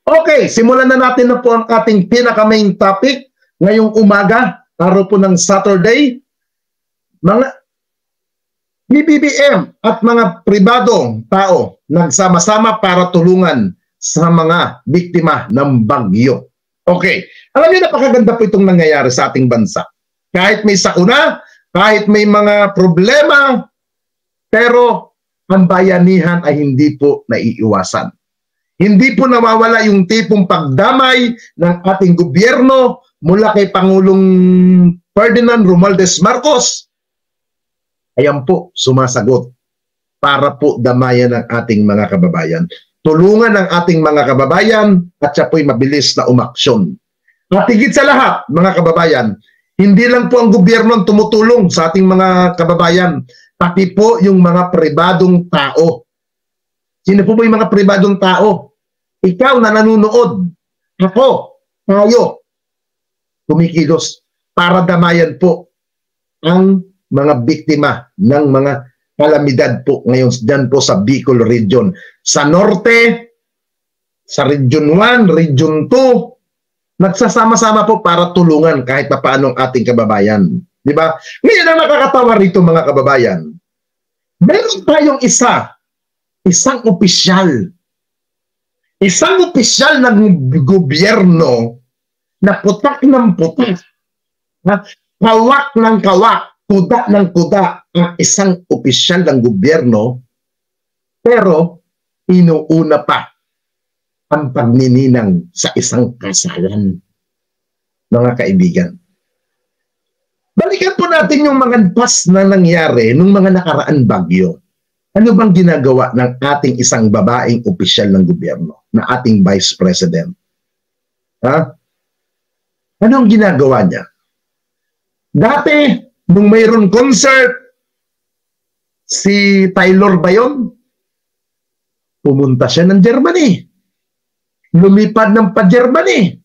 Okay, simulan na natin na po ang ating pinaka-main topic ngayong umaga, araw po ng Saturday. Mga BBM at mga pribadong tao nagsama-sama para tulungan sa mga biktima ng bagyo. Okay, alam niyo, napakaganda po itong nangyayari sa ating bansa. Kahit may sakuna, kahit may mga problema, pero ang bayanihan ay hindi po naiiwasan. Hindi po nawawala yung tipong pagdamay ng ating gobyerno mula kay Pangulong Ferdinand Romualdez Marcos. Ayan po, sumasagot para po damayan ng ating mga kababayan. Tulungan ang ating mga kababayan at siya po'y mabilis na umaksyon. At higit sa lahat, mga kababayan, hindi lang po ang gobyerno ang tumutulong sa ating mga kababayan, pati po yung mga pribadong tao. Sino po ba yung mga pribadong tao? Ikaw na nanonood, ako, tayo, kumikilos para damayan po ang mga biktima ng mga kalamidad po ngayon dyan po sa Bicol Region. Sa Norte, sa Region 1, Region 2, nagsasama-sama po para tulungan kahit pa paano ang ating kababayan. Di ba? Ngayon ang nakakatawa rito, mga kababayan, meron tayong isang opisyal ng gobyerno na putak ng putak, kawak ng kawak, kuda ng kuda ang isang opisyal ng gobyerno, pero inuuna pa ang pagnininang sa isang kasalan. Mga kaibigan, balikan po natin yung mga pas na nangyari nung mga nakaraan bagyo. Ano bang ginagawa ng ating isang babaeng opisyal ng gobyerno, na ating Vice President? Ha? Ano ang ginagawa niya? Dati, nung mayroon concert, si Taylor ba yun? Pumunta siya ng Germany. Lumipad ng pa-Germany.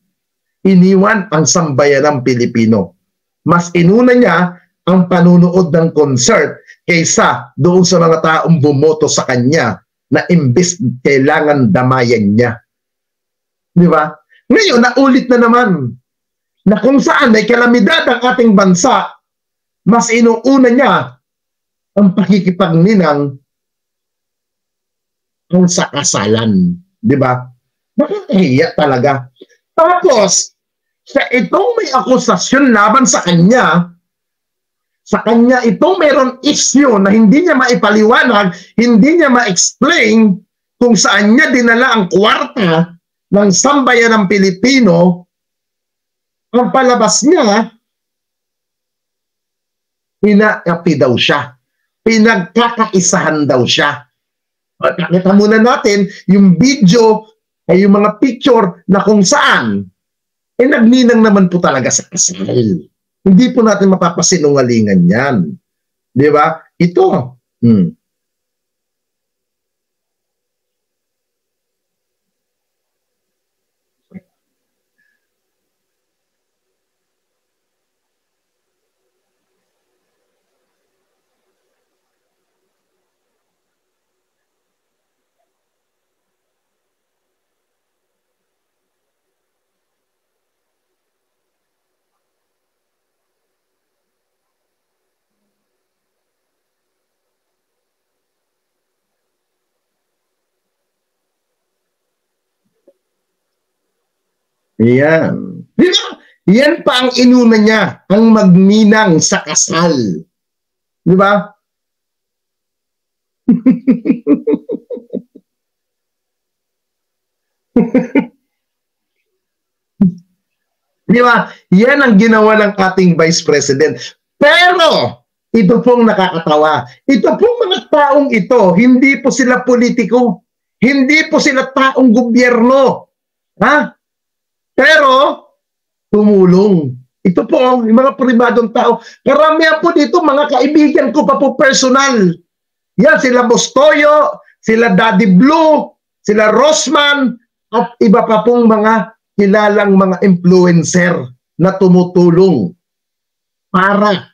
Iniwan ang sambayanang Pilipino. Mas inuna niya ang panunood ng concert kaysa doon sa mga taong bumoto sa kanya na imbes kailangan damayan niya. Di ba? Ngayon, naulit na naman na kung saan may kalamidad ang ating bansa, mas inuuna niya ang pakikipagninang ang sa kasalan. Di ba? Nakakahiya talaga. Tapos, sa itong may akusasyon laban sa kanya itong mayroon issue na hindi niya maipaliwanag, hindi niya ma-explain kung saan niya dinala ang kwarta ng sambayan ng Pilipino. Ang palabas niya, inaapi daw siya. Pinagkakaisahan daw siya. Nakita muna natin yung video ay yung mga picture na kung saan nagninang naman po talaga sa kasal. Hindi po natin mapapasinungalingan yan. Di ba? Ito. Yan. Di ba? Yan pa ang inuna niya, ang magninang sa kasal. Di ba? Di ba? Yan ang ginawa ng ating Vice President. Pero, ito pong nakakatawa. Ito pong mga taong ito, hindi po sila politiko. Hindi po sila taong gobyerno. Ha? Pero, tumulong. Ito po, yung mga pribadong tao. Karamihan po dito, mga kaibigan ko pa po personal. Yan, sila Bostoyo, sila Daddy Blue, sila Rosman, at iba pa pong mga kilalang mga influencer na tumutulong para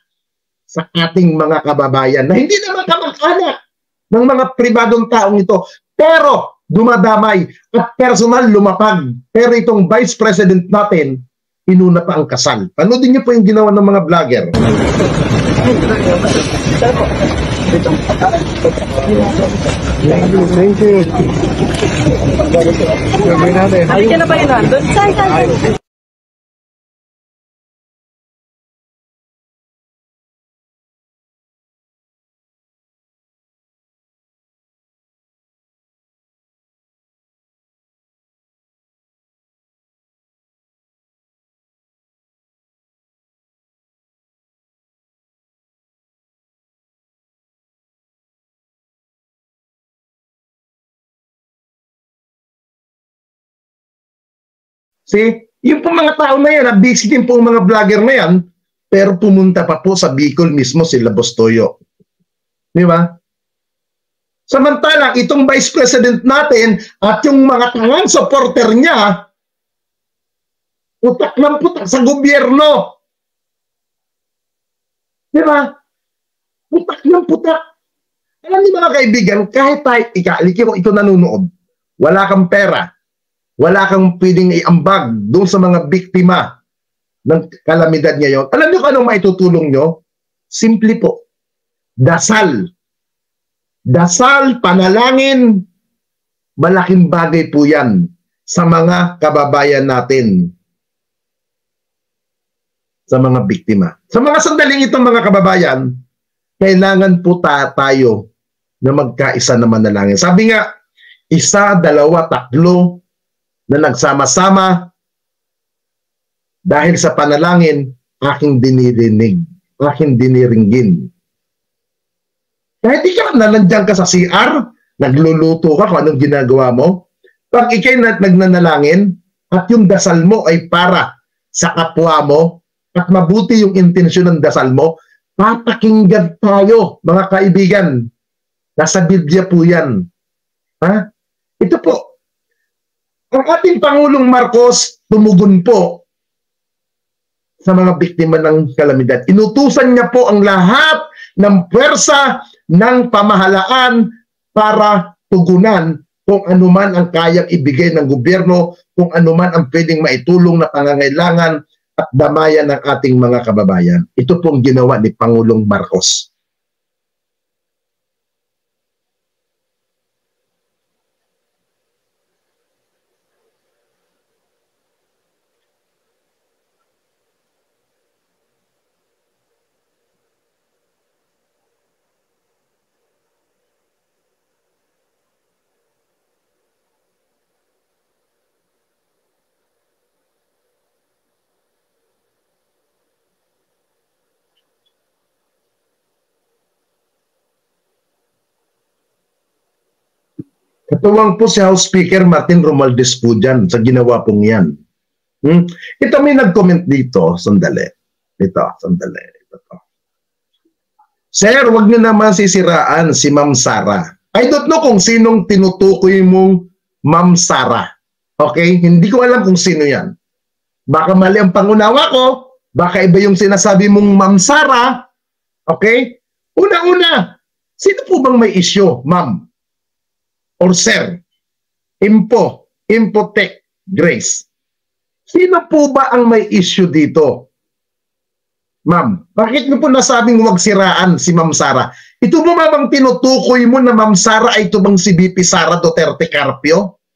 sa ating mga kababayan na hindi naman kamag-anak ng mga pribadong taong ito. Pero, dumadamay at personal lumapag. Pero itong Vice President natin, inuna pa ang kasal. Panoodin niyo po yung ginawa ng mga vlogger. Thank you. Halika na ba yun nandun? See? Yung po mga tao na yan, busy din po ang mga vlogger na yan, pero pumunta pa po sa Bicol mismo sila Bostoyo. Di ba? Samantalang itong Vice President natin at yung mga tangang supporter niya, utak ng putak sa gobyerno. Di ba? Putak ng putak. Alam niyo mga kaibigan, kahit tayo, ikaw nanonood, wala kang pera, wala kang pwedeng iambag doon sa mga biktima ng kalamidad ngayon. Alam niyo kung anong maitutulong nyo? Simple po. Dasal. Dasal, panalangin, malaking bagay po yan sa mga kababayan natin. Sa mga biktima. Sa mga sandaling itong mga kababayan, kailangan po tayo na magkaisa na manalangin. Sabi nga, 1, 2, 3 na nagsama-sama dahil sa panalangin, aking dinirinig, aking diniringgin. Kahit ikaw na nandiyan ka sa CR, nagluluto ka kung anong ginagawa mo, pag ikay nagnanalangin at yung dasal mo ay para sa kapwa mo at mabuti yung intensyon ng dasal mo, papakinggan tayo, mga kaibigan. Nasa Biblia po yan. Ha? Ito po, ang ating Pangulong Marcos tumugon po sa mga biktima ng kalamidad. Inutusan niya po ang lahat ng puwersa ng pamahalaan para tugunan kung anuman ang kayang ibigay ng gobyerno, kung anuman ang pwedeng maitulong na pangangailangan at damayan ng ating mga kababayan. Ito pong ginawa ni Pangulong Marcos. Katuwang po si House Speaker Martin Romualdez po dyan sa ginawa pong yan. Ito may nag-comment dito, sandali. Ito, sandali. Ito. Sir, wag niyo naman sisiraan si Ma'am Sara. I don't know kung sinong tinutukoy mong Ma'am Sara. Okay? Hindi ko alam kung sino yan. Baka mali ang pangunawa ko, baka iba yung sinasabi mong Ma'am Sara. Okay? Una-una, sino po bang may issue, Ma'am? Or Sir? Impotech Grace. Sino po ba ang may issue dito? Ma'am, bakit mo po nasabing huwag siraan si Ma'am Sara? Ito mo bang tinutukoy mo na Ma'am Sara ay ito bang si VP Sara Duterte Carpio?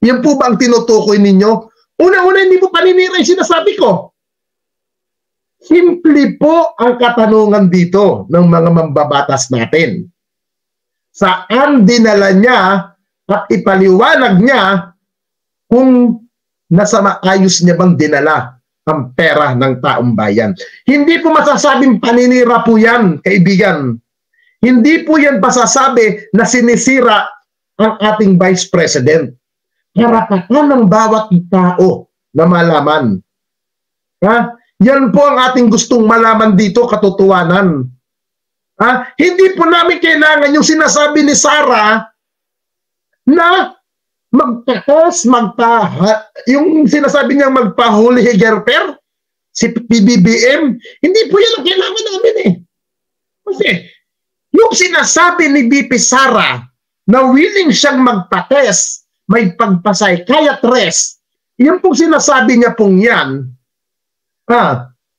Yan po ba ang tinutukoy ninyo? Una-una, hindi po paninira yung sinasabi ko. Simple po ang katanungan dito ng mga mambabatas natin. Saan dinala niya at ipaliwanag niya kung nasa maayos niya bang dinala ang pera ng taong bayan. Hindi po masasabing paninira po yan, kaibigan. Hindi po yan pasasabi na sinisira ang ating Vice President. Karapatan ng bawat tao na malaman. Ha? Yan po ang ating gustong malaman dito, katotohanan. Ha? Hindi po namin kailangan yung sinasabi ni Sara na magtakas, yung sinasabi niya magpahuli higerper, si PBBM, hindi po yan ang kailangan namin eh. Kasi yung sinasabi ni BP Sara na willing siyang magpates, may pagpa-psychiatrist. Yung pong sinasabi niya pong yan,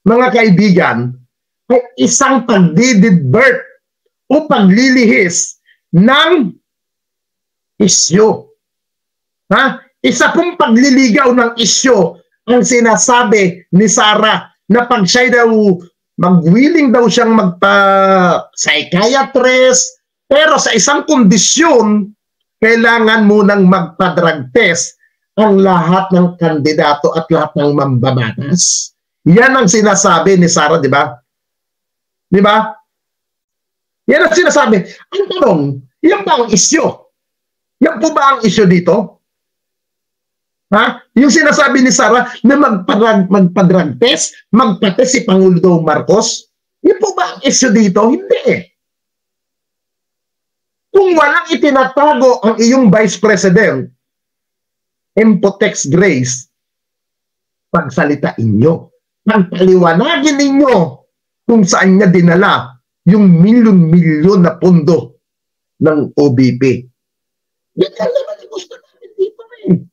mga kaibigan, ay isang pagdididbirth o paglilihis ng isyo. Isa pong pagliligaw ng isyo ang sinasabi ni Sarah na pag siya daw mag-willing daw siyang magpa-psychiatrist, pero sa isang kondisyon, kailangan munang magpa-drug test ang lahat ng kandidato at lahat ng mambabatas. Yan ang sinasabi ni Sarah, di ba? Di ba? Yan ang sinasabi. Ang tanong, yan ba ang isyo? Yan po ba ang isyo dito? Yung sinasabi ni Sarah na magpa-drug test, magpa-test si Pangulo Marcos? Yan po ba ang isyo dito? Hindi. Kung walang itinatago ang iyong Vice President, Impotex Grace, pagsalitain nyo. Pagpaliwanagin ninyo kung saan niya dinala yung milyon-milyon na pondo ng OBP. Ganyan naman ang gusto namin dito rin.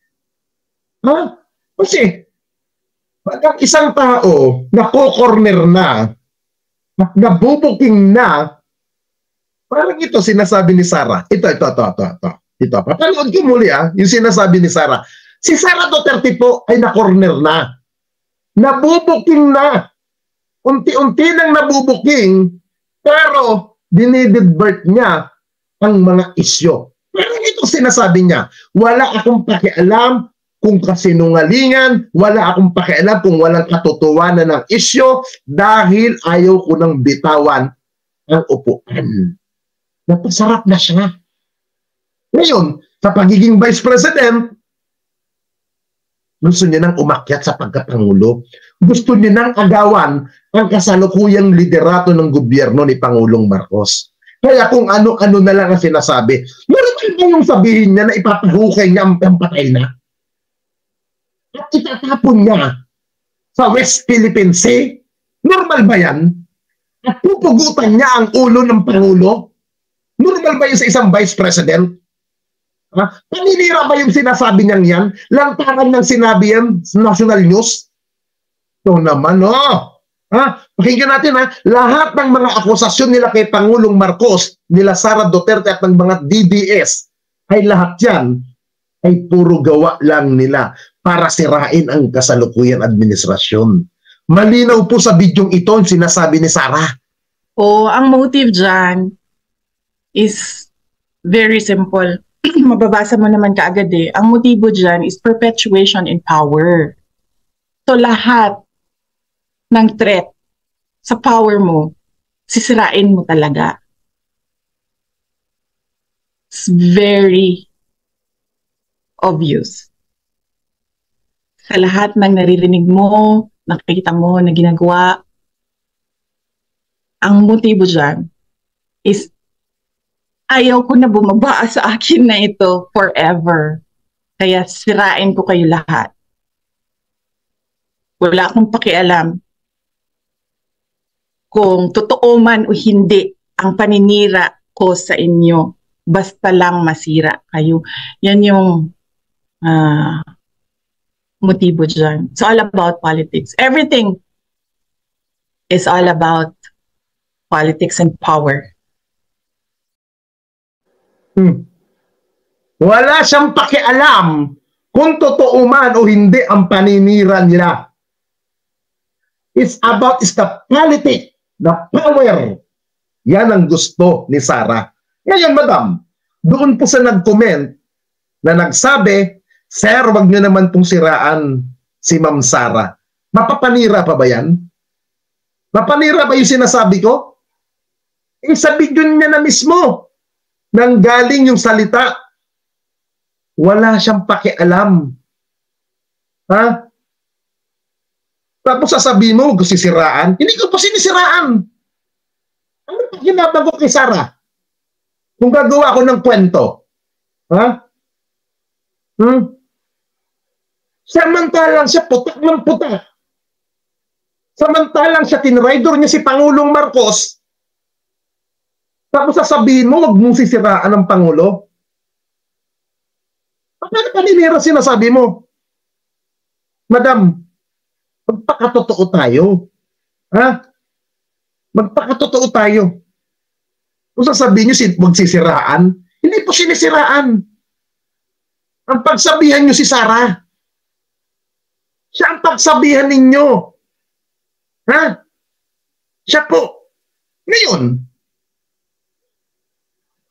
Kasi, pag ang isang tao nako-corner na, nabubuking na, parang ito sinasabi ni Sarah. Ito. Papanood ko muli yung sinasabi ni Sarah. Si Sara Duterte po ay na-corner na. Nabubuking na. Unti-unti nang nabubuking, pero dinididbirth niya ang mga isyo. Parang ito sinasabi niya, wala akong pakialam kung kasinungalingan, wala akong pakialam kung walang katotohanan ng isyo dahil ayaw ko nang bitawan ang upuan. Napasarap na siya. Ngayon, sa pagiging Vice President, gusto niya nang umakyat sa pagkapangulo. Gusto niya nang agawan ang kasalukuyang liderato ng gobyerno ni Pangulong Marcos. Kaya kung ano-ano na lang ang sinasabi, normal ba yung sabihin niya na ipapahukay niya ang patay na? At itatapon niya sa West Philippine Sea? Normal ba yan? At pupugutan niya ang ulo ng Pangulo? Normal ba yun sa isang Vice President? Paninira ba yung sinasabi niyang yan? Lantaran ng sinabi yan sa National News? Ito naman, pakinggan natin, lahat ng mga akusasyon nila kay Pangulong Marcos, nila Sara Duterte at ng mga DDS, ay lahat yan ay puro gawa lang nila para sirain ang kasalukuyang administrasyon. Malinaw po sa bidyong ito ang sinasabi ni Sara. Ang motive dyan is very simple. Mababasa mo naman kaagad Ang motibo dyan is perpetuation in power. So lahat ng threat sa power mo, sisirain mo talaga. It's very obvious. Sa lahat ng naririnig mo, nakikita mo na ginagawa, ang motibo dyan is ayaw ko na bumaba sa akin na ito forever. Kaya sirain ko kayo lahat. Wala akong pakialam kung totoo man o hindi ang paninira ko sa inyo. Basta lang masira kayo. Yan yung motibo dyan. It's all about politics. Everything is all about politics and power. Wala siyang pakialam kung totoo man o hindi ang paninira nila. It's about the politics, the power. Yan ang gusto ni Sara. Ngayon, madam, doon po sa nag-comment na nagsabi, Sir, wag niyo naman pong siraan si Ma'am Sara. Mapapanira pa ba yan? Mapanira ba yung sinasabi ko? Sa video niya na mismo, nang galing yung salita, wala siyang pakialam. Tapos sasabihin mo, sisiraan. Hindi ko pa sinisiraan. Ano pa ginabago kay Sara? Kung gagawa ko ng kwento. Samantalang siya putak ng putak. Samantalang siya tinrider niya si Pangulong Marcos. Tapos sasabihin mo, wag mong sisiraan ng Pangulo. Paano paninira sinasabi mo? Madam, magpakatotoo tayo. Ha? Magpakatotoo tayo. Kung sasabihin nyo magsisiraan, hindi po sinisiraan. Ang pagsabihan nyo si Sarah. Siya ang pagsabihan ninyo. Ha? Siya po. Ngayon,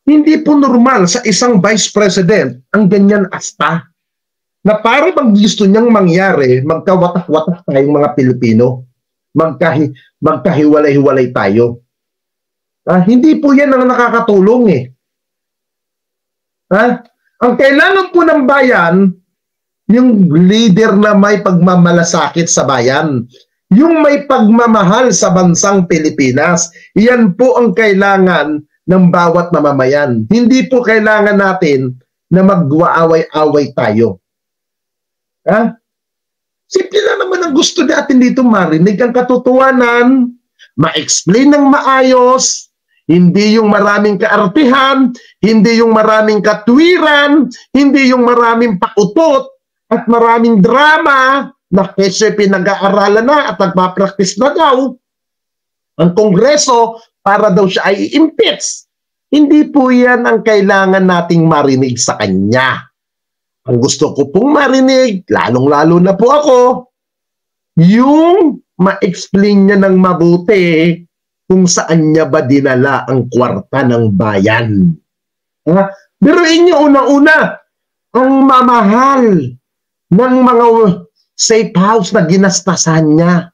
hindi po normal sa isang vice president ang ganyan asta. Na para bang gusto niyang mangyari, magkawatak-watak tayong mga Pilipino. Magkahiwalay-hiwalay tayo. Hindi po yan ang nakakatulong eh. Ang kailangan po ng bayan, yung leader na may pagmamalasakit sa bayan. Yung may pagmamahal sa bansang Pilipinas. Yan po ang kailangan ng bawat mamamayan. Hindi po kailangan natin na magwaaway-away tayo. Simple lang naman ang gusto natin dito marinig ang katotohanan, ma-explain ng maayos, hindi yung maraming kaartihan, hindi yung maraming katwiran, hindi yung maraming pakutot at maraming drama na kasi pinag-aaralan na at nagpa-practice na daw ang Kongreso para daw siya ay i-impeach. Hindi po yan ang kailangan nating marinig sa kanya. Ang gusto ko pong marinig, lalong-lalo na po ako, yung ma-explain niya ng mabuti kung saan niya ba dinala ang kwarta ng bayan. Biruin niyo una-una, ang mamahal ng mga safe house na ginastasan niya.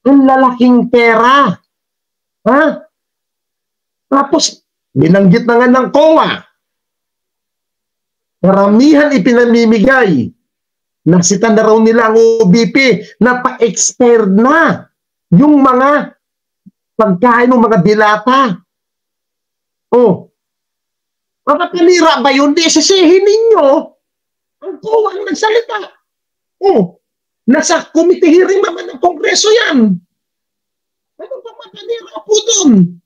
Ang lalaking pera. Tapos, binanggit na nga ng COA. Karamihan ipinamimigay. Nasita na raw nila ang OBP na pa-expired na yung mga pagkain ng mga dilata. Makakalira ba yun? Di sisihin ninyo. Ang COA ang nagsalita. Nasa committee hearing naman ng Kongreso yan. Ano ba makalira po doon?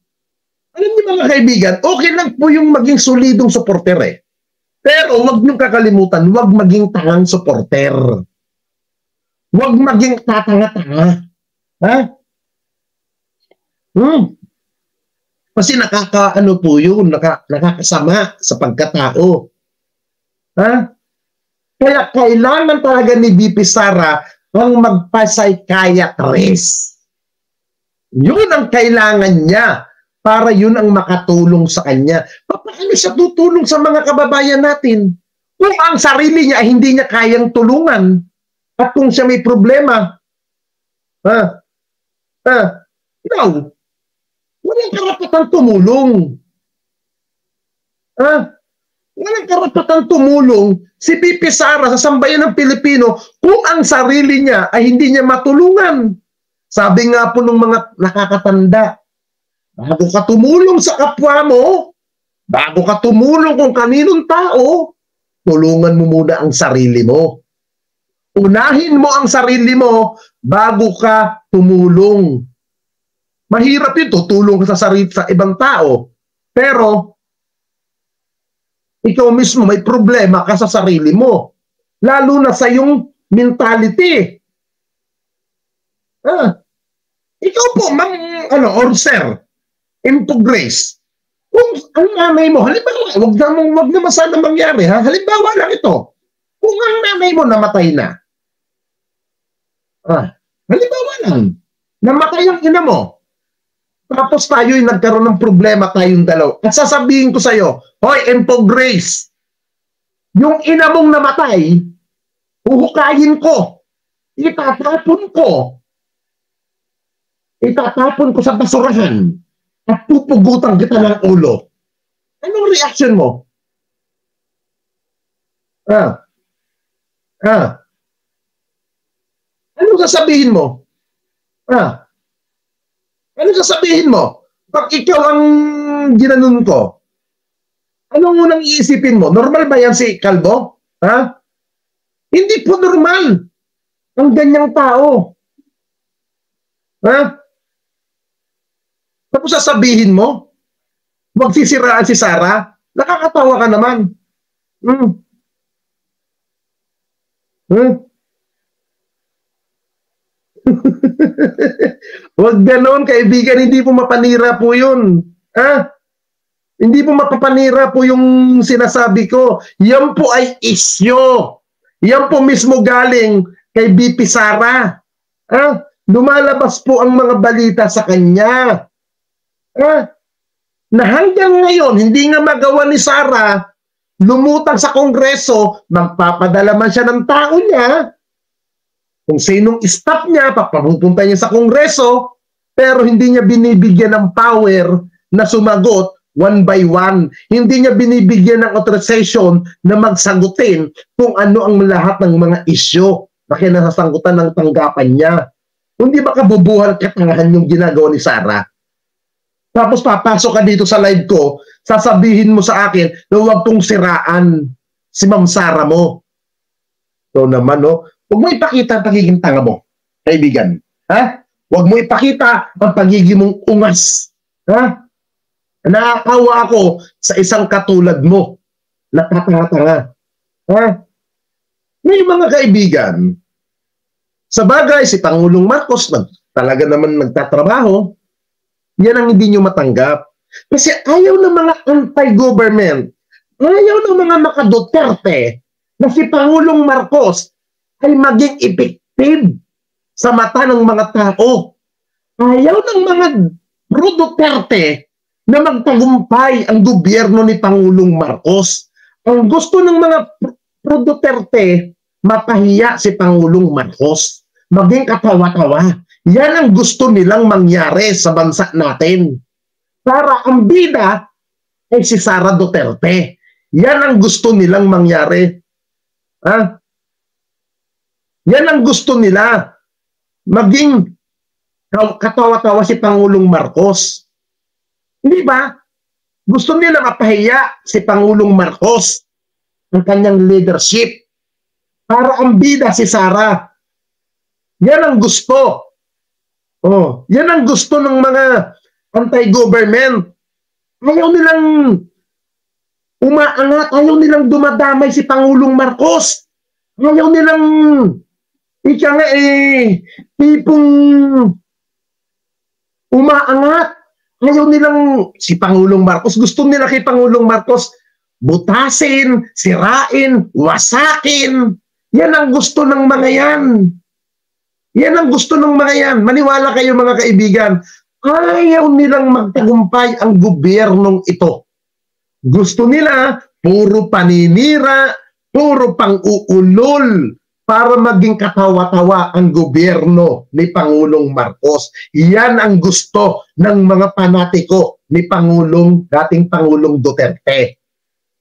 Alam niyo mga kaibigan, okay lang po yung maging solidong supporter eh. Pero wag niyong kakalimutan, wag maging tangang supporter. Wag maging tatanga-tanga. Kasi nakakaano po yun, nakakasama sa pagkatao. Kaya kailangan talaga ni VP Sara ang magpa-psychiatrist. Yun ang kailangan niya para yun ang makatulong sa kanya. Paano siya tutulong sa mga kababayan natin? Kung ang sarili niya ay hindi niya kayang tulungan at kung siya may problema, walang karapatang tumulong. Walang karapatang tumulong si VP Sara sa sambayan ng Pilipino kung ang sarili niya ay hindi niya matulungan. Sabi nga po ng mga nakakatanda, bago ka tumulong sa kapwa mo, bago ka tumulong kung kaninong tao, tulungan mo muna ang sarili mo. Unahin mo ang sarili mo bago ka tumulong. Mahirap yun, tutulong ka sa ibang tao. Pero, ikaw mismo may problema ka sa sarili mo. Lalo na sa iyong mentality. Ikaw po, or sir, Impo Grace, kung ang nanay mo, halimbawa, wag naman sana mangyari, halimbawa lang ito, kung ang nanay mo namatay na, halimbawa lang, namatay ang ina mo, tapos tayo'y nagkaroon ng problema tayong dalaw, at sasabihin ko sa'yo, hoy, Impo Grace, yung ina mong namatay, uhukayin ko, itatapon ko sa basurahan at pupugutan kita ng ulo. Anong reaction mo? Anong sasabihin mo? Anong sasabihin mo? Pag ikaw ang ginanon ko, anong unang iisipin mo? Normal ba yan si Kalbo? Hindi po normal ang ganyang tao. Tapos sasabihin mo, magsisiraan si Sara, nakakatawa ka naman. Huh? Huwag ganon, kaibigan, hindi po mapanira po yun. Ha? Hindi po mapapanira po yung sinasabi ko. Yan po ay isyo. Yan po mismo galing kay BP Sara. Ha? Lumalabas po ang mga balita sa kanya. Ha? Na hanggang ngayon, hindi nga magawa ni Sara, lumutang sa Kongreso, magpapadala man siya ng tao niya, kung sinong staff niya, papapunta niya sa Kongreso, pero hindi niya binibigyan ng power na sumagot one by one. Hindi niya binibigyan ng authorization na magsagutin kung ano ang lahat ng mga isyo na kinasasangkutan ng tanggapan niya. Hindi ba kabubuhan katangahan yung ginagawa ni Sara? Tapos papasok ka dito sa live ko, sasabihin mo sa akin na huwag kong siraan si Ma'am Sara mo. So naman, no? Huwag mo ipakita ang pagiging tanga mo, kaibigan. Ha? Huwag mo ipakita ang pagiging mong ungas. Ha? Nakakawa ako sa isang katulad mo na tatanga-tanga. Ha? May mga kaibigan, sa bagay, si Pangulong Marcos talaga naman nagtatrabaho, yan ang hindi nyo matanggap. Kasi ayaw ng mga anti-government, ayaw ng mga maka-Duterte na si Pangulong Marcos ay maging effective sa mata ng mga tao. Ayaw ng mga pro-Duterte na magtagumpay ang gobyerno ni Pangulong Marcos. Ang gusto ng mga pro-Duterte, mapahiya si Pangulong Marcos, maging katawa-tawa. Yan ang gusto nilang mangyari sa bansa natin. Para ang bida ay si Sara Duterte. Yan ang gusto nilang mangyari. Ha? Yan ang gusto nila. Maging katawa-tawa si Pangulong Marcos. Hindi ba? Gusto nila mapahiya si Pangulong Marcos ang kanyang leadership. Para ang bida si Sara. Yan ang gusto. Oh, yan ang gusto ng mga anti-government. Ayaw nilang umaangat, ayaw nilang dumadamay si Pangulong Marcos. Ayaw nilang ika nga tipong umaangat. Ayaw nilang si Pangulong Marcos, gusto nila kay Pangulong Marcos butasin, sirain, wasakin. Yan ang gusto ng mga yan. Yan ang gusto ng mga yan. Maniwala kayo mga kaibigan. Ayaw nilang magtagumpay ang gobyernong ito. Gusto nila puro paninira, puro pang-uulol para maging katawa-tawa ang gobyerno ni Pangulong Marcos. Yan ang gusto ng mga panatiko ni dating Pangulong Duterte.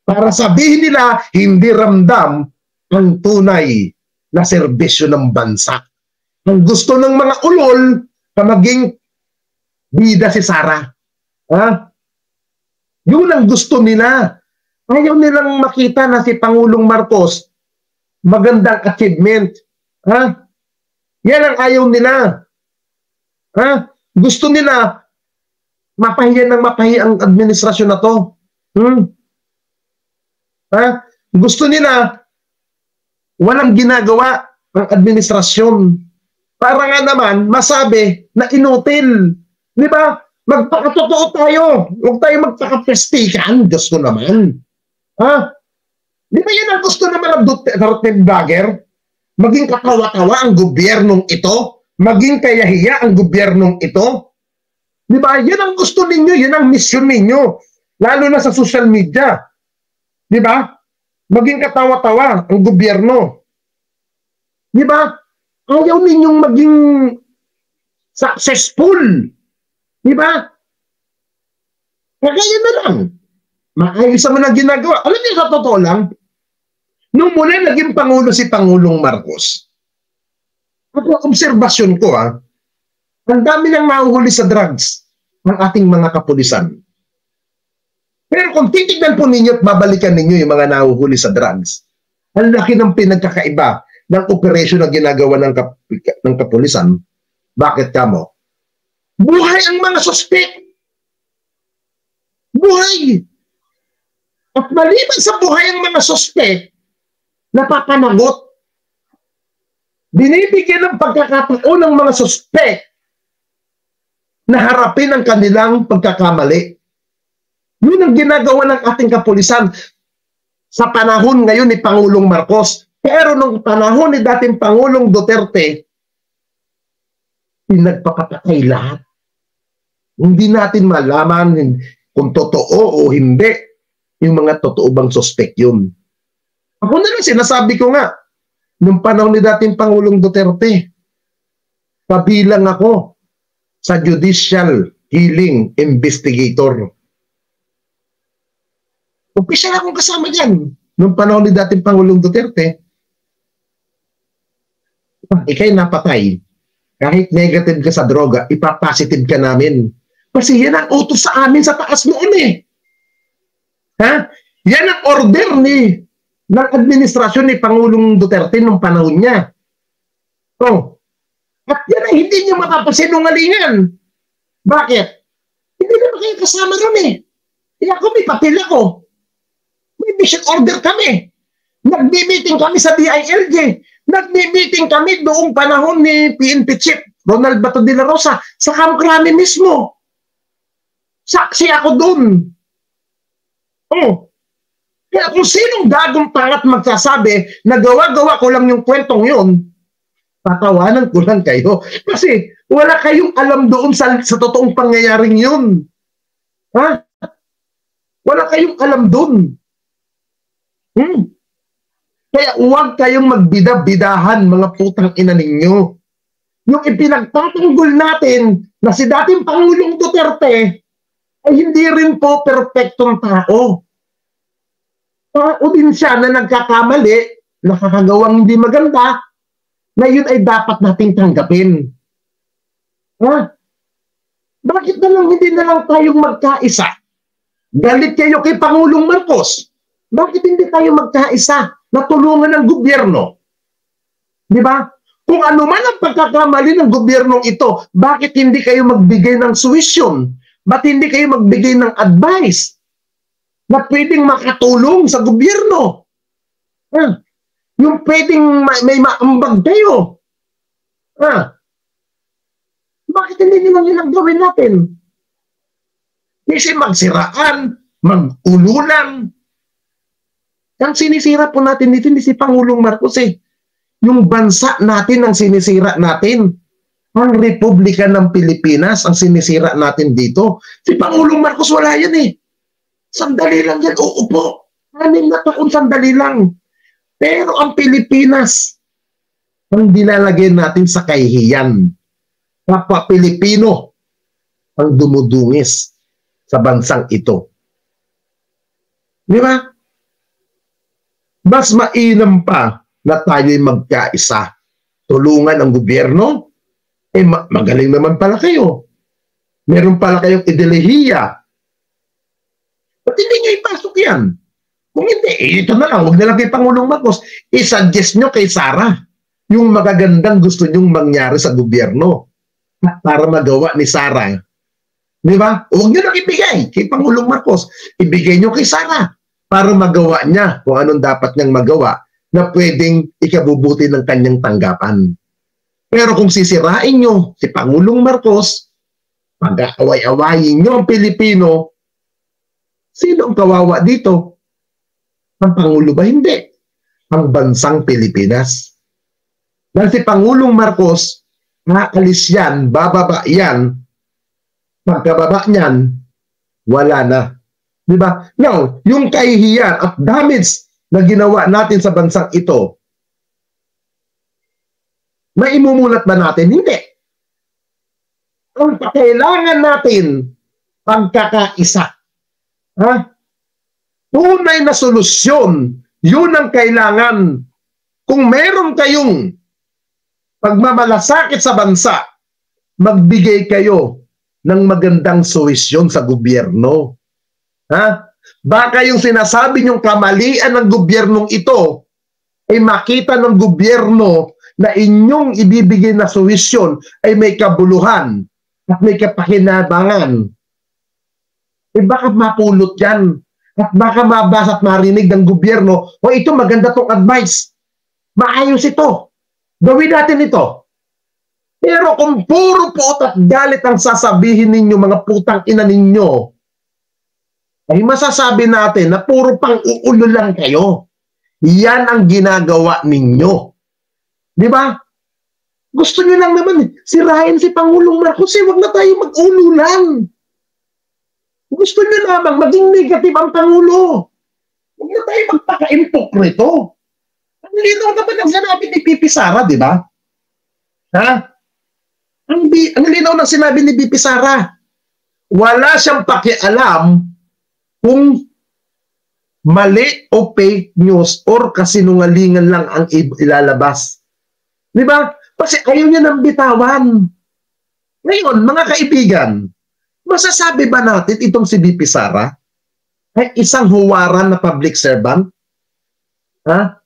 Para sabihin nila, hindi ramdam ang tunay na serbisyo ng bansa. Ang gusto ng mga ulol na maging bida si Sara. Ha? Yun ang gusto nila. Ayaw nilang makita na si Pangulong Marcos magandang achievement. Ha? Yan ang ayaw nila. Ha? Gusto nila mapahiya ng mapahiya ang administrasyon na to. Ha? Gusto nila walang ginagawa ang administrasyon. Para nga naman masabi na inutil. Di ba? Magpakatotoo tayo. Huwag tayo magpakapestikan. Diyos ko naman. Ha? Di ba yan ang gusto ng mga Duterte vlogger? Maging katawa-tawa ang gobyernong ito? Maging kayahiya ang gobyernong ito? Di ba? Yan ang gusto ninyo. Yan ang mission ninyo. Lalo na sa social media. Di ba? Maging katawa-tawa ang gobyerno. Di ba? Ayaw ninyong maging successful. Di ba? Kaya na lang. Maayos naman ang ginagawa. Alam niyo, sa totoo lang, nung mula naging Pangulo si Pangulong Marcos, ako, obserbasyon ko ang dami nang mahuhuli sa drugs ng ating mga kapulisan. Pero kung titignan po ninyo at babalikan ninyo yung mga nahuhuli sa drugs, ang laki ng pinagkakaiba ng operasyon na ginagawa ng kapulisan. Bakit kamo? Buhay ang mga suspect. Buhay. At maliban sa buhay ang mga suspect, napapanagot Binibigyan ng pagkakataon ng mga suspect na harapin ang kanilang pagkakamali. Yun ang ginagawa ng ating kapulisan sa panahon ngayon ni Pangulong Marcos. Pero nung panahon ni dating Pangulong Duterte, pinagpapatay lahat. Hindi natin malaman kung totoo o hindi yung mga totoo bang suspect yun. Ako na lang sinasabi ko nga, nung panahon ni dating Pangulong Duterte, kabilang ako sa Judicial Hearing Investigator. Umpisa akong kasama dyan nung panahon ni dating Pangulong Duterte. Ika'y napatay. Kahit negative ka sa droga, ipapositive ka namin. Kasi yan ang utos sa amin sa taas noon eh. Ha? Yan ang order ng administrasyon ni Pangulong Duterte nung panahon niya. Oh. At yan ay hindi niyo makapasinungalingan. Bakit? Hindi naman kayo kasama ron eh. Ako may papel ako. May mission order kami. Nagbi-meeting kami sa DILG. Nagbi-meeting kami doong panahon ni PNP Chief Ronald Bato de la Rosa sa Camp Crame mismo. Saksi ako doon. Oh. Kaya kung sinong gagong pangat magsasabi na gawa-gawa ko lang yung kwentong yun, tatawanan ko lang kayo. Kasi wala kayong alam doon sa totoong pangyayaring yun. Ha? Wala kayong alam doon. Kaya huwag kayong magbida-bidahan, mga putang ina ninyo. Yung ipinagtatanggol natin na si dating Pangulong Duterte ay hindi rin po perpektong tao. Tao din siya na nagkakamali, nakakagawang hindi maganda, na yun ay dapat nating tanggapin. Ha? Bakit na lang hindi na lang tayong magkaisa? Galit kayo kay Pangulong Marcos. Bakit hindi tayo magkaisa na tulungan ng gobyerno? Di ba? Kung ano man ang pagkakamali ng gobyernong ito, bakit hindi kayo magbigay ng suwisyon? Ba't hindi kayo magbigay ng advice na pwedeng makatulong sa gobyerno? Yung pwedeng may maambag kayo. Bakit hindi nilang yun gawin natin? Kasi magsiraan, mag-ululan. Ang sinisira po natin dito, hindi si Pangulong Marcos eh. Yung bansa natin ang sinisira natin. Ang Republika ng Pilipinas ang sinisira natin dito. Si Pangulong Marcos wala yan eh. Sandali lang yan. Oo po. 6 na taon sandali lang. Pero ang Pilipinas ang dilalagay natin sa kahihiyan. Kapwa Pilipino ang dumudungis sa bansang ito. Di ba? Mas mainam pa na tayo'y magkaisa. Tulungan ang gobyerno. Magaling naman pala kayo. Meron pala kayong ideolohiya. Ba't hindi nyo ipasok yan? Kung hindi, ito na lang. Huwag na lang kay Pangulong Marcos. I-suggest nyo kay Sara yung magagandang gusto nyong mangyari sa gobyerno para magawa ni Sara. Di ba? Huwag nyo lang ibigay kay Pangulong Marcos. Ibigay nyo kay Sara para magawa niya kung anong dapat niyang magawa na pwedeng ikabubuti ng kanyang tanggapan. Pero kung sisirain nyo si Pangulong Marcos, pag-away-awayin nyo ang Pilipino, sino ang kawawa dito? Ang Pangulo ba? Hindi. Ang bansang Pilipinas. Dahil si Pangulong Marcos, nakalis yan, bababa yan, pagkababa niyan, wala na. Diba? Now, yung kahihiyan at damage na ginawa natin sa bansang ito, maimumulat ba natin? Hindi. Ang kailangan natin, pagkakaisa. Ha? Tunay na solusyon, yun ang kailangan. Kung meron kayong pagmamalasakit sa bansa, magbigay kayo ng magandang solusyon sa gobyerno. Ha? Baka yung sinasabi niyong kamalian ng gobyernong ito ay makita ng gobyerno na inyong ibibigay na solusyon ay may kabuluhan at may kapakinabangan. Baka mapulot yan at baka mabasa at marinig ng gobyerno, o ito maganda tong advice. Maayos ito. Gawin natin ito. Pero kung puro puot at galit ang sasabihin ninyo, mga putang ina ninyo, ay masasabi natin na puro pang uulo lang kayo. Yan ang ginagawa ninyo. Di ba? Gusto nyo lang naman, sirahin si Pangulong Marcos, wag na tayo mag-ulo lang. Gusto nyo lamang maging negative ang Pangulo. Huwag na tayo magpaka-impokrito. Ang linaw naman ang sinabi ni Pipi Sara, di ba? Ha? Ang linaw ng sinabi ni Pipi Sara. Wala siyang pakialam kung mali o fake news or kasinungalingan lang ang ilalabas. Di ba? Kasi ayaw niya ng bitawan. Ngayon, mga kaibigan, masasabi ba natin itong si BP Sara ay isang huwaran na public servant? Ha?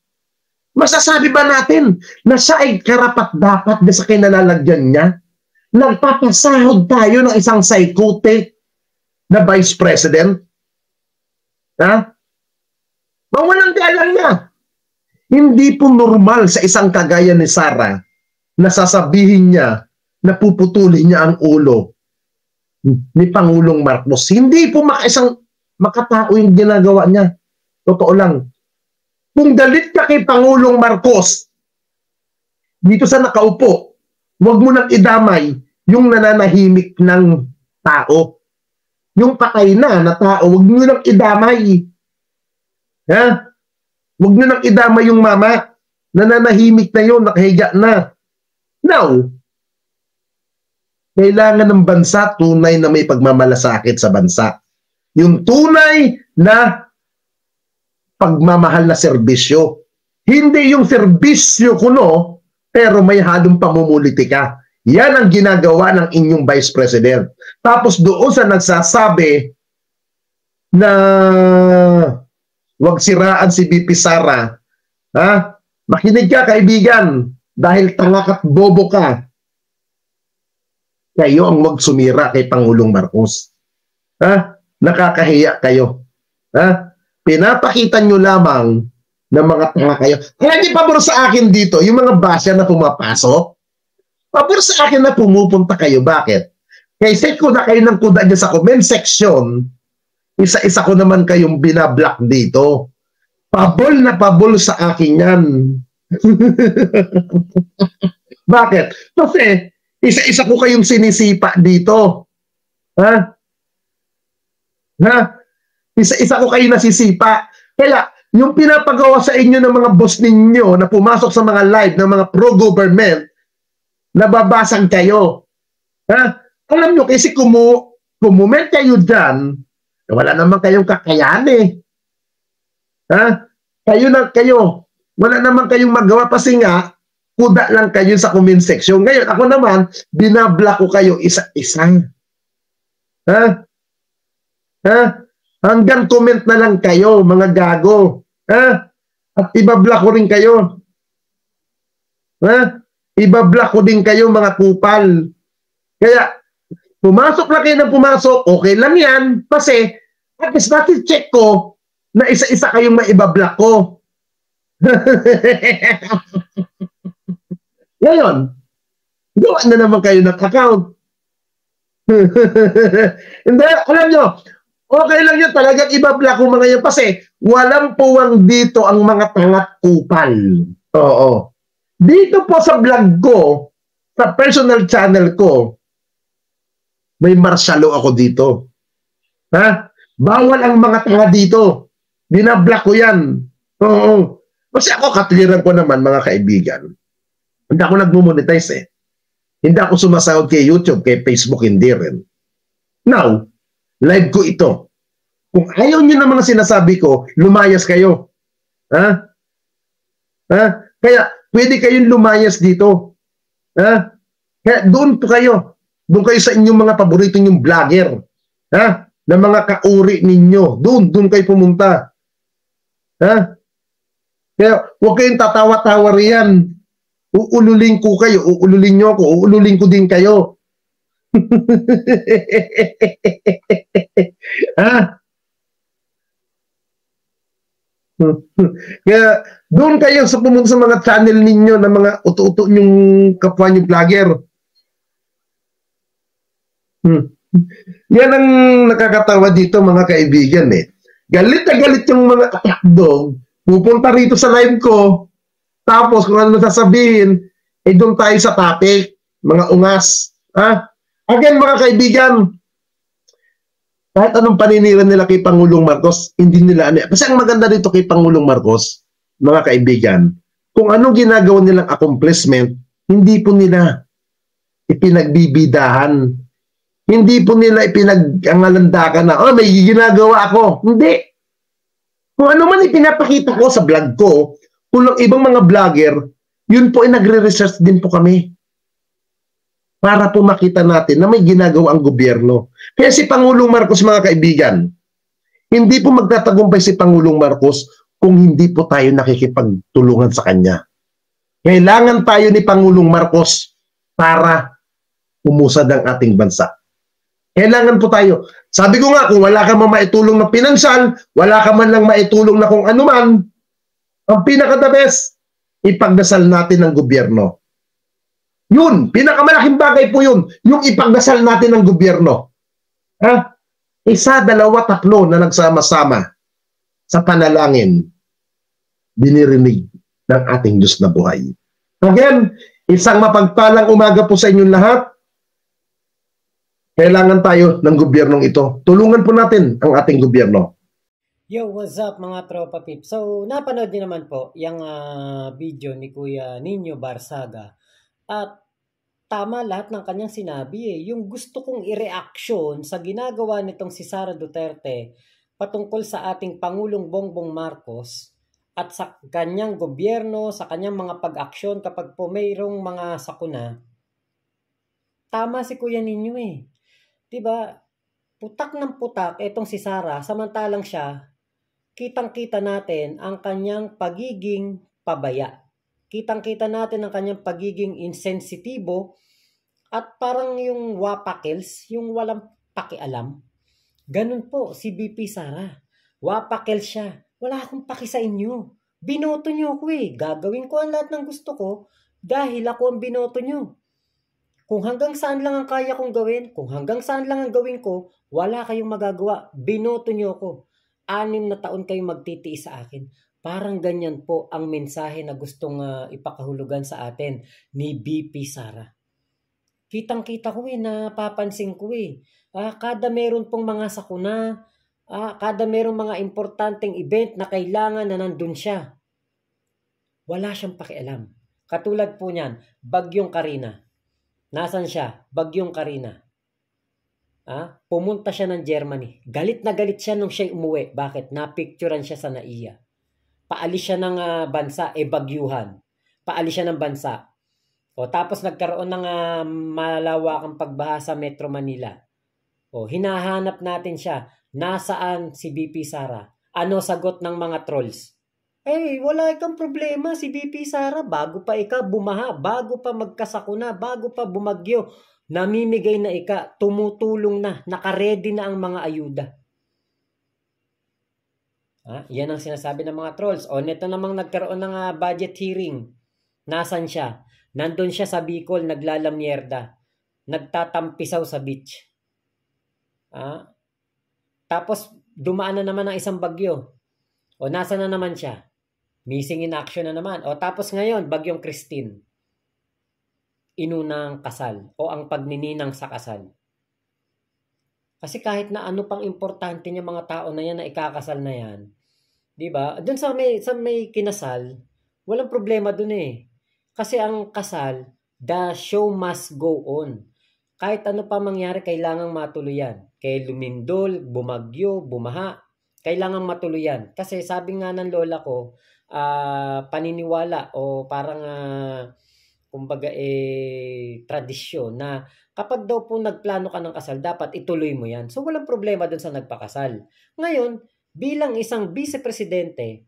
Masasabi ba natin na siya ay karapat-dapat sa kinalalagyan niya? Nagpapasahod tayo ng isang psychotic na vice president? Ha? Mawalang galang na. Hindi po normal sa isang kagaya ni Sara na sasabihin niya na puputulin niya ang ulo ni Pangulong Marcos. Hindi po isang makatao yung ginagawa niya. Totoo lang. Kung galit ka kay Pangulong Marcos, dito sa nakaupo, huwag mo nang idamay yung nananahimik ng tao. Yung patay na tao, huwag mo nang idamay. Ha? Huwag nyo nang idamay yung mama. Nananahimik na yun, nakahiga na. Now, kailangan ng bansa tunay na may pagmamalasakit sa bansa. Yung tunay na pagmamahal na serbisyo. Hindi yung serbisyo kuno, pero may halong pamumulitika. Yan ang ginagawa ng inyong Vice President. Tapos doon sa nagsasabi na wag siraan si BP Sara, ha? Makinig ka, kaibigan, dahil tanga at bobo ka. Kayo ang wag sumira kay Pangulong Marcos. Ha? Nakakahiya kayo. Ha? Pinapakita nyo lamang na mga tanga kayo. Kaya di pabor sa akin dito, yung mga basya na pumapasok, pabor sa akin na pumupunta kayo. Bakit? Kaya set ko na kayo ng kuda dyan sa comment section, isa-isa ko naman kayong binablock dito. Pabol na pabol sa akin yan. Bakit? Kasi isa-isa ko kayong sinisipa dito. Ha? Ha? Isa-isa ko kayo nasisipa. Kaya yung pinapagawa sa inyo ng mga boss ninyo na pumasok sa mga live ng mga pro-government, nababasag kayo. Ha? Alam nyo, kasi kumument kayo dyan, wala naman kayong kakayahan eh. Ha? Kayo. Wala naman kayong magawa kasi nga, kuda lang kayo sa comment section. Ngayon, ako naman, binablock ko kayo isa-isa. Ha? Ha? Hanggang comment na lang kayo, mga gago. Ha? At ibablock ko rin kayo. Ha? Ibablock ko din kayo, mga kupal. Kaya, pumasok lang kayo ng pumasok, okay lang yan. Kasi, at least natin check ko na isa-isa kayong maibablock ko. Ngayon, gawa na naman kayo ng account. Hindi, alam nyo, okay lang yun talagang ibablock ko mga yan kasi walang puwang dito ang mga tangat kupal. Oo. Dito po sa vlog ko, sa personal channel ko, may martialo ako dito. Ha? Bawal ang mga tanga dito. Binablock ko yan. Oo. Kasi ako, katliran ko naman, mga kaibigan. Hindi ako nagmumonetize eh. Hindi ako sumasahod kay YouTube, kay Facebook, hindi rin. Now, live ko ito. Kung ayaw nyo na mga sinasabi ko, lumayas kayo. Ha? Ha? Kaya, pwede kayong lumayas dito. Ha? Kaya, doon po kayo. Doon kayo sa inyong mga paborito nyong vlogger. Ha? Na mga kauri ninyo. Doon kayo pumunta. Ha? Kaya, huwag kayong tatawa-tawa riyan. Uululing ko kayo. Uululing nyo ako. Uululing ko din kayo. Ha? Kaya doon kayo sa pumunta sa mga channel ninyo na mga uto-uto yung kapwa nyo vlogger. Yan ang nakakatawa dito mga kaibigan eh. Galit na galit yung mga katakdog, pupunta rito sa live ko, tapos kung ano sasabihin, doon tayo sa topic, mga ungas. Ha? Again mga kaibigan, kahit anong paninira nila kay Pangulong Marcos, hindi nila ano. Kasi ang maganda dito kay Pangulong Marcos, mga kaibigan, kung anong ginagawa nilang accomplishment, hindi po nila ipinagbibidahan. Hindi po nila ipinag-angalandakan na, may ginagawa ako. Hindi. Kung ano man ipinapakita ko sa vlog ko, kung ibang mga vlogger, yun po ay nagre-research din po kami. Para po makita natin na may ginagawa ang gobyerno. Kaya si Pangulong Marcos, mga kaibigan, hindi po magtatagumpay si Pangulong Marcos kung hindi po tayo nakikipagtulungan sa kanya. Kailangan tayo ni Pangulong Marcos para umusad ang ating bansa. Kailangan po tayo. Sabi ko nga, kung wala ka man maitulong na pinansyal, wala ka man lang maitulong na kung ano man, ang pinaka-the best, ipagdasal natin ang gobyerno. Yun, pinakamalaking bagay po yun, yung ipagdasal natin ng gobyerno. Ha? Isa, dalawa, tatlo na nagsama-sama sa panalangin, dinirinig ng ating Diyos na buhay. Again, isang mapagpalang umaga po sa inyong lahat. Kailangan tayo ng gobyernong ito. Tulungan po natin ang ating gobyerno. Yo, what's up mga tropa pip? So, napanood niyo naman po yung video ni Kuya Nino Barsaga. At tama lahat ng kanyang sinabi eh. Yung gusto kong i-reaction sa ginagawa nitong si Sara Duterte patungkol sa ating Pangulong Bongbong Marcos at sa kanyang gobyerno, sa kanyang mga pag-aksyon kapag po mayroong mga sakuna. Tama si Kuya Nino eh. Diba? Putak ng putak itong si Sara, samantalang siya, kitang-kita natin ang kanyang pagiging pabaya. Kitang-kita natin ang kanyang pagiging insensitibo at parang yung wapakils, yung walang pakialam. Ganun po si BP Sara. Wapakils siya. Wala akong paki sa inyo. Binoto nyo ako eh. Gagawin ko ang lahat ng gusto ko dahil ako ang binoto nyo. Kung hanggang saan lang ang kaya kong gawin, kung hanggang saan lang ang gawin ko, wala kayong magagawa. Binoto nyo ako. 6 na taon kayong magtitiis sa akin. Parang ganyan po ang mensahe na gustong ipakahulugan sa atin ni BP Sara. Kitang-kita ko eh, napapansin ko eh. Kada meron pong mga sakuna, kada meron mga importanteng event na kailangan na nandun siya. Wala siyang pakialam. Katulad po niyan, Bagyong Karina. Nasaan siya? Bagyong Karina. Pumunta siya ng Germany. Galit na galit siya nung siya umuwi. Bakit? Napicturan siya sa NAIA. Paalis siya ng bansa, bagyuhan. Paalis siya ng bansa. Tapos nagkaroon ng malawakang pagbaha sa Metro Manila. Hinahanap natin siya. Nasaan si BP Sara? Ano sagot ng mga trolls? Wala ikang problema si BP Sara. Bago pa ika bumaha, bago pa magkasakuna, bago pa bumagyo, namimigay na ika, tumutulong na, nakaredy na ang mga ayuda. Yan ang sinasabi ng mga trolls. Neto namang nagkaroon ng budget hearing. Nasaan siya? Nandun siya sa Bicol, naglalamyerda. Nagtatampisaw sa beach. Tapos, dumaan na naman ang isang bagyo. Nasaan na naman siya? Missing in action na naman. Tapos ngayon, Bagyong Christine. Inunang kasal o ang pagnininang sa kasal. Kasi kahit na ano pang importante niya mga tao na yan na ikakasal na yan, di ba? Doon sa may kinasal, walang problema doon eh. Kasi ang kasal, the show must go on. Kahit ano pa mangyari, kailangang matuloy yan. Kaya lumindol, bumagyo, bumaha, kailangang matuloy yan. Kasi sabi nga ng lola ko, paniniwala o parang kumbaga tradisyon na kapag daw po nagplano ka ng kasal, dapat ituloy mo yan. So walang problema dun sa nagpakasal. Ngayon, bilang isang vice-presidente,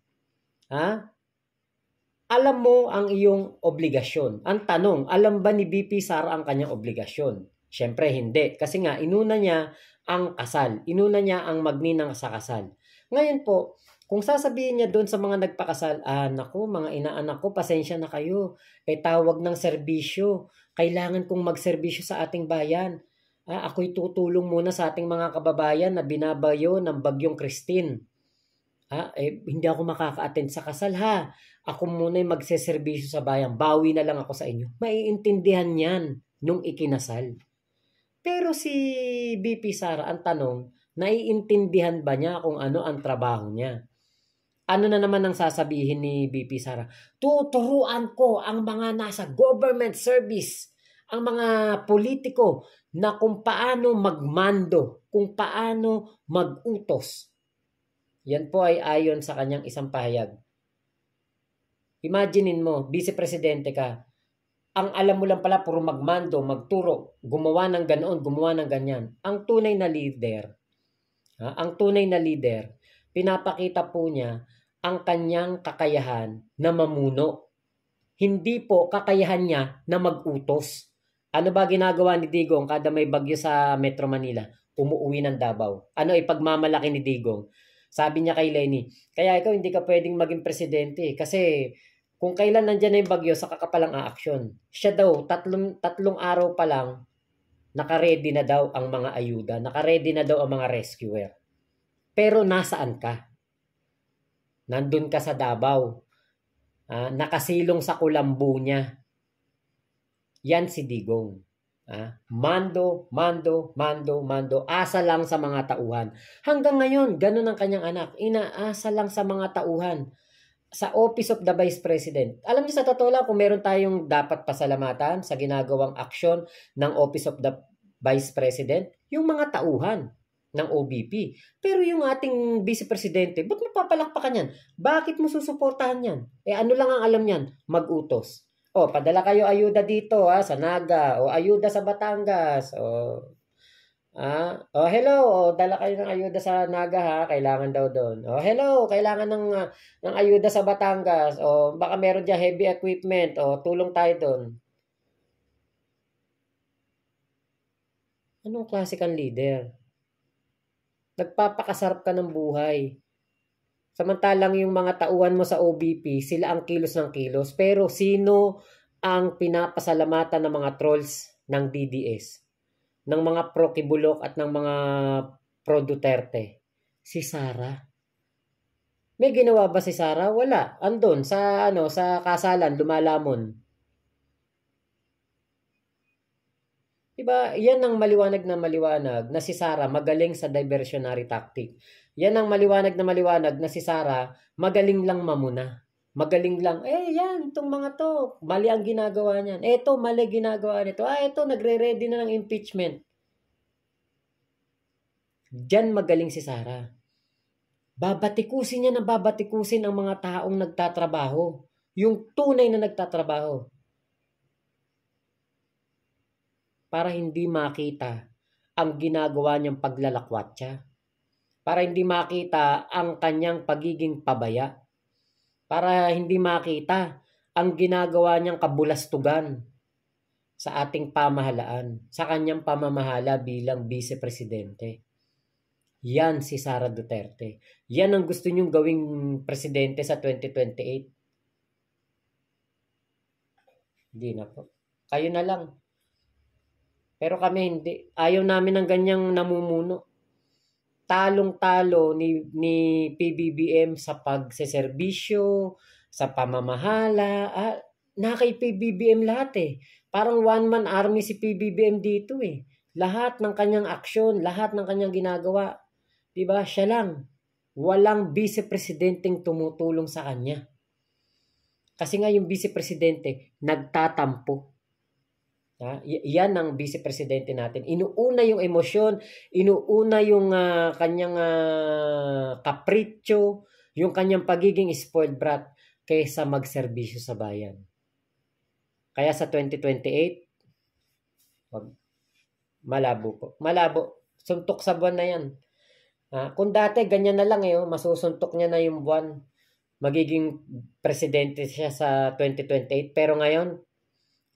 alam mo ang iyong obligasyon. Ang tanong, alam ba ni BP Sara ang kanyang obligasyon? Siyempre hindi. Kasi nga, inuna niya ang kasal. Inuna niya ang magninang sa kasal. Ngayon po, Kung sasabihin niya doon sa mga nagpakasal, naku, mga inaanak ko, pasensya na kayo. Tawag ng serbisyo. Kailangan kong magserbisyo sa ating bayan. Ako'y tutulong muna sa ating mga kababayan na binabayo ng bagyong Christine. Hindi ako makaka-attend sa kasal ha. Ako muna yung magseserbisyo sa bayan. Bawi na lang ako sa inyo. Maiintindihan yan nung ikinasal. Pero si BP Sara, ang tanong, naiintindihan ba niya kung ano ang trabaho niya? Ano na naman ang sasabihin ni BP Sara? Tuturuan ko ang mga nasa government service, ang mga politiko na kung paano magmando, kung paano magutos. Yan po ay ayon sa kanyang isang pahayag. Imaginein mo, vice-presidente ka. Ang alam mo lang pala, puro magmando, magturo, gumawa ng ganoon, gumawa ng ganyan. Ang tunay na leader, pinapakita po niya ang kanyang kakayahan na mamuno. Hindi po kakayahan niya na mag-utos. Ano ba ginagawa ni Digong kada may bagyo sa Metro Manila? Umuuwi ng Davao. Ano ipagmamalaki ni Digong? Sabi niya kay Lenny, kaya ikaw hindi ka pwedeng maging presidente kasi kung kailan nandyan na yung bagyo, saka ka palang aaksyon. Siya daw, tatlong araw pa lang, nakaredy na daw ang mga ayuda, nakaredy na daw ang mga rescuer. Pero nasaan ka? Nandun ka sa Davao. Nakasilong sa kulambo niya. Yan si Digong. Mando. Asa lang sa mga tauhan. Hanggang ngayon, ganun ang kanyang anak. Inaasa lang sa mga tauhan. Sa Office of the Vice President. Alam niyo sa totoo lang, kung meron tayong dapat pasalamatan sa ginagawang aksyon ng Office of the Vice President, yung mga tauhan ng OBP. Pero yung ating Vice Presidente, ba't mo papalakpakan yan? Bakit mo susuportahan yan? Ano lang ang alam yan? Mag-utos. Padala kayo ayuda dito sa Naga, o ayuda sa Batangas, hello, dala kayo ng ayuda sa Naga ha, kailangan daw doon. Hello, kailangan ng ayuda sa Batangas, baka meron diyan heavy equipment, tulong tayo doon. Anong klase kang leader? Nagpapakasarap ka ng buhay. Samantalang yung mga tauhan mo sa OBP, sila ang kilos ng kilos. Pero sino ang pinapasalamatan ng mga trolls ng DDS? Ng mga pro-Kibulok at ng mga pro-Duterte? Si Sara. May ginawa ba si Sara? Wala. Andun sa kasalan, lumalamon. Diba? Yan ang maliwanag na si Sara magaling sa diversionary tactic. Yan ang maliwanag na si Sara magaling lang mamuna. Magaling lang, yan, itong mga to, mali ang ginagawa niyan. Eto, mali ginagawa nito. Eto, nagre-ready na ng impeachment. Diyan magaling si Sara. Babatikusin niya na babatikusin ang mga taong nagtatrabaho. Yung tunay na nagtatrabaho. Para hindi makita ang ginagawa niyang paglalakwatsa. Para hindi makita ang kanyang pagiging pabaya. Para hindi makita ang ginagawa niyang kabulastugan sa ating pamahalaan, sa kanyang pamamahala bilang vice-presidente. Yan si Sara Duterte. Yan ang gusto niyong gawing presidente sa 2028. Hindi na po. Kayo na lang. Pero kami hindi. Ayaw namin ng ganyang namumuno. Talong-talo ni PBBM sa pagseserbisyo, sa pamamahala. Na kay PBBM lahat Parang one-man army si PBBM dito Lahat ng kanyang aksyon, lahat ng kanyang ginagawa. Diba? Siya lang. Walang vice-presidenteng tumutulong sa kanya. Kasi nga yung vice-presidente, nagtatampo. Yan ang vice-presidente natin. Inuuna yung emosyon, inuuna yung kanyang kapritsyo, yung kanyang pagiging spoiled brat kaysa magserbisyo sa bayan. Kaya sa 2028, malabo po. Malabo. Suntok sa buwan na yan. Kung dati ganyan na lang masusuntok niya na yung buwan. Magiging presidente siya sa 2028. Pero ngayon,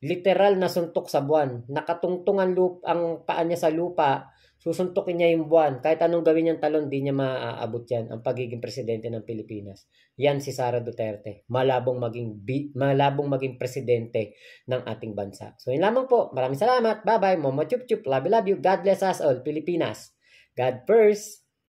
literal na suntok sa buwan. Nakatungtong ang paa niya sa lupa Susuntukin niya yung buwan. Kahit anong gawin niyang talon, di niya maaabot yan ang pagiging presidente ng Pilipinas. Yan si Sara Duterte. Malabong maging presidente ng ating bansa. So yun lamang po. Maraming salamat. Bye-bye. Momo chup chup. Love you, love you. God bless us all. Pilipinas. God first.